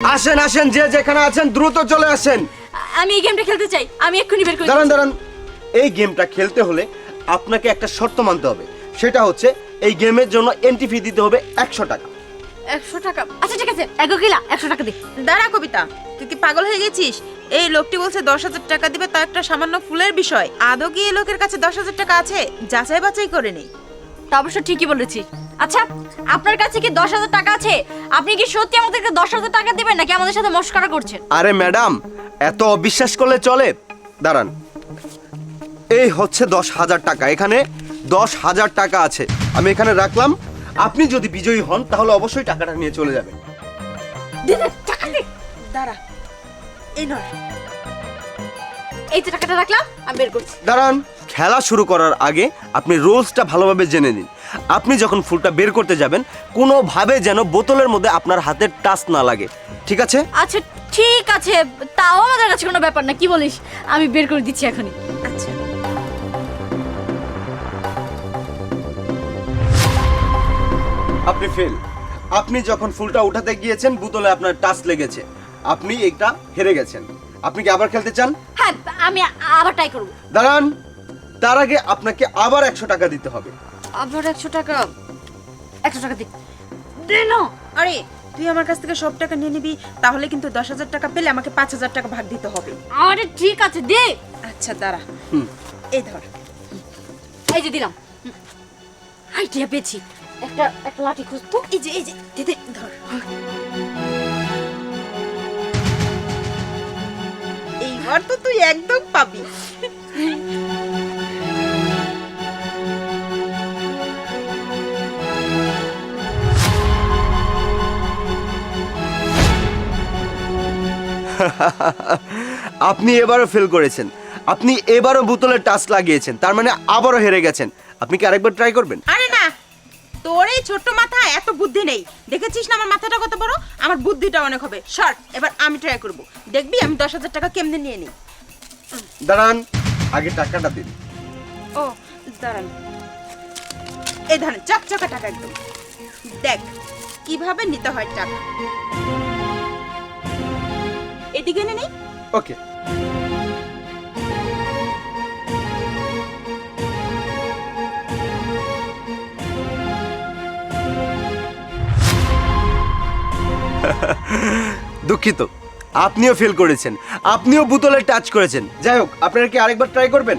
আসেন আসেন, যে যেখানে আছেন দ্রুত চলে আসেন। আমি এই গেমটা খেলতে চাই, আমি এক্ষুনি বের করে দাঁড়ান দাঁড়ান, এই গেমটা খেলতে হলে আপনাকে একটা শর্ত মানতে হবে। সেটা হচ্ছে এই গেমের জন্য এন্ট্রি ফি দিতে হবে 100 টাকা। 100 টাকা? আচ্ছা ঠিক আছে, এগো কিলা 100 টাকা দি। দাঁড়া কবিতা, তুই কি পাগল হয়ে গেছিস? এই লোকটি বলছে 10,000 টাকা দিবে, তা একটা সামান্য ফুলের বিষয়। আদৌ কি এই লোকের কাছে 10,000 টাকা আছে? যাচাই বাছাই করে নেই। তা অবশ্য ঠিকই বলেছি। আচ্ছা, আপনার কাছে কি 10,000 টাকা আছে? আপনি কি সত্যি আমাদেরকে 10,000 টাকা দিবেন নাকি আমাদের সাথে মশকরা করছেন? আরে ম্যাডাম, এত অবিশ্বাস করলে চলে? দাঁড়ান, এই হচ্ছে 10,000 টাকা। এখানে 10,000 টাকা আছে, আমি এখানে রাখলাম। আপনি যদি বিজয়ী হন তাহলে অবশ্যই টাকাটা নিয়ে চলে যাবেন। দে দে টাকা দে। দাঁড়া, এই নয়। এই যে টাকাটা রাখলাম, আমি বের করছি। দাঁড়ান, খেলা শুরু করার আগে আপনি রুলসটা ভালোভাবে জেনে নিন। আপনি যখন ফুলটা বের করতে যাবেন, কোনোভাবে যেন বোতলের মধ্যে আপনার হাতের টাচ না লাগে, ঠিক আছে? আচ্ছা ঠিক আছে, তাও আমাদের কাছে কোনো ব্যাপার না, কি বলিস? আমি বের করে দিচ্ছি এখনই। আচ্ছা, আপনি ফেল। আপনি যখন ফুলটা উঠাতে গিয়েছেন বোতলে আপনার টাচ লেগেছে, আপনি এটা হেরে গেছেন। আপনি কি আবার খেলতে চান? হ্যাঁ, আমি আবার ট্রাই করব। দাঁড়ান, তার আগে আপনাকে আবার 100 টাকা দিতে হবে। আবার 100 টাকা? 100 টাকা দে না। আরে তুই আমার কাছ থেকে সব টাকা নিয়ে নিবি, তাহলে কিন্তু 10,000 টাকা পেলে আমাকে 5,000 টাকা ভাগ দিতে হবে। আরে ঠিক আছে, দে। আচ্ছা দাঁড়া, এই ধর। এই যে দিলাম। আইডিয়া পেয়েছি, একটা লাঠি খুঁজ তো। এই যে দে দে, ধর। এইবার তো তুই একদম পাবি। আপনি এবারও ফেল করেছেন। আপনি এবারও বোতলের টাচ লাগিয়েছেন, তার মানে আবারও হেরে গেছেন। আপনি কি আরেকবার ট্রাই করবেন? আরে না, তোর এই ছোট্ট মাথা, এত বুদ্ধি নেই। দেখেছিস না আমার মাথাটা কত বড়? আমার বুদ্ধিটা অনেক হবে। শর্ট, এবার আমি ট্রাই করব। দেখবি আমি 10,000 টাকা কেমনে নিয়ে নিই। দাঁড়ান, আগে টাকাটা দিন। ও দাঁড়ান, এই ধরেন চকচকা টাকা একদম। দেখ কিভাবে নিতে হয় টাকা। এদিকে এনে নেই। ওকে। দুঃখিত, আপনিও ফেল করেছেন। আপনিও বোতলে টাচ করেছেন। যাই হোক, আপনারা কি আরেকবার ট্রাই করবেন?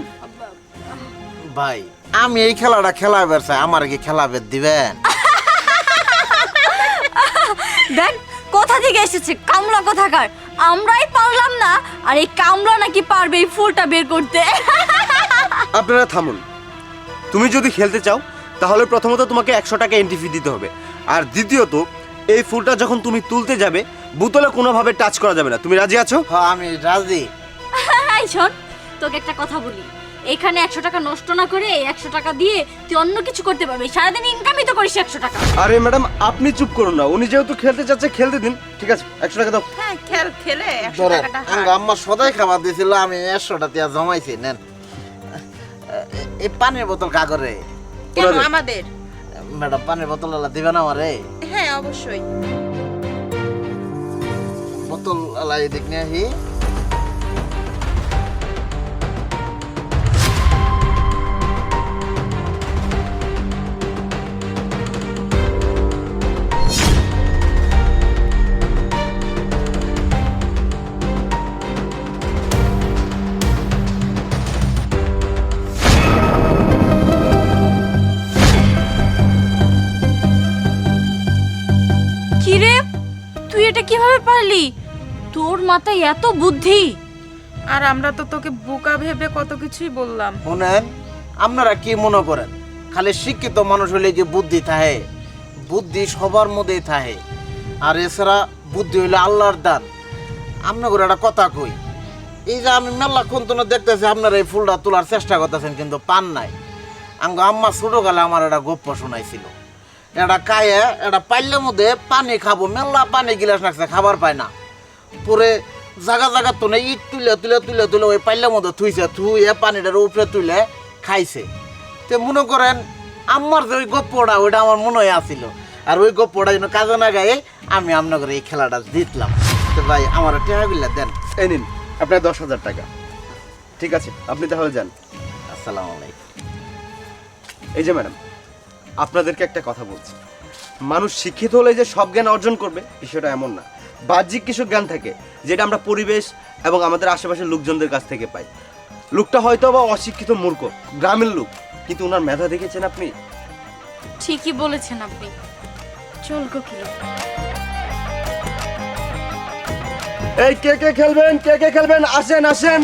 ভাই, আমি এই খেলাটা খেলাবার চাই, আমার কি খেলাবে দিবেন? দেখ কোথা থেকে এসেছে কামলা কোথাকার। আমরাই পারলাম না, আর এই কামলা নাকি পারবে এই ফুলটা বের করতে। আপনারা থামুন। তুমি যদি খেলতে চাও তাহলে প্রথমত তোমাকে 100 টাকা এন্ট্রি ফি দিতে হবে, আর দ্বিতীয়ত এই ফুলটা যখন তুমি তুলতে যাবে বোতলে কোনোভাবে টাচ করা যাবে না। তুমি রাজি আছো? হ্যাঁ, আমি রাজি। এই শোন, তোকে একটা কথা বলি। এখানে 100 টাকা নষ্ট না করে 100 টাকা দিয়ে তুই অন্য কিছু করতে পারবি। সারাদিন ইনকামই তো করিস 100 টাকা। আরে ম্যাডাম, আপনি চুপ করুন না। উনি যেহেতু খেলতে চাচ্ছে, খেলতে দিন। ঠিক আছে, 100 টাকা দাও। হ্যাঁ, খেলে 100 ধরেন, টাকাটা আঙ্গা আম্মা সদাই খাবার দিছিল, আমি 100টা দিয়া জমাইছি। নেন, এই পানির বোতল কাগরে। কেন ওনাদের। আমাদের? ম্যাডাম, পানির বোতল আলা দিবেন আমারে? হ্যাঁ অবশ্যই। বোতল আলা এদিক নিয়ে আহি। কি রে, তুই এটা কিভাবে পারলি? তোর মাথায় এত বুদ্ধি! আর আমরা তো তোকে বোকা ভেবে কত কিছুই বললাম। শুনেন, আপনারা কি মনে করেন খালি শিক্ষিত মানুষ হলে যে বুদ্ধি থাহে? বুদ্ধি সবার মধ্যেই থাহে, আর এছাড়া বুদ্ধি হইলে আল্লাহর দান। আপনার একটা কথা কই, এই যে আমি মেলাক্ষণ তো দেখতেছি আপনারা এই ফুলটা তোলার চেষ্টা করতেছেন, কিন্তু পান নাই। আম্মা ছোটকালে আমার একটা গপ্প শোনাইছিল। এটা কায়ে এটা পাইলের মধ্যে পানি খাবো, মেলা পানি গিলাস রাখছে, খাবার পায় না। পরে জায়গা জায়গা তো ইট তুলে তুলে তুলে তুলে ওই পাইলের মধ্যে থুইছে, থুয়ে পানিটার উপরে তুলে খাইছে। তো মনে করেন আমার যে ওই গপ্পটা, ওইটা আমার মনে হয় আসছিল। আর ওই গপ্পটা যেন কাজে না গায়ে আমি আপনাদের এই খেলাটা জিতলাম। তো ভাই আমার টাকাগুলা দেন। এই নিন আপনার 10,000 টাকা। ঠিক আছে, আপনি তাহলে যান। আসসালামু আলাইকুম। এই যে ম্যাডাম, আপনাদেরকে একটা কথা বলছি, মানুষ শিক্ষিত হলে যে সব জ্ঞান অর্জন করবে বিষয়টা এমন না। বাহ্যিক কিছু জ্ঞান থাকে যেটা আমরা পরিবেশ এবং আমাদের আশেপাশের লোকজনদের কাছ থেকে পাই। লোকটা হয়তো বা অশিক্ষিত মূর্খ, গ্রামের লোক, কিন্তু ওনার মেধা দেখেছেন আপনি? ঠিকই বলেছেন আপনি। চল কোকিল। এই কে কে খেলবেন, কে কে খেলবেন, আসেন আসেন।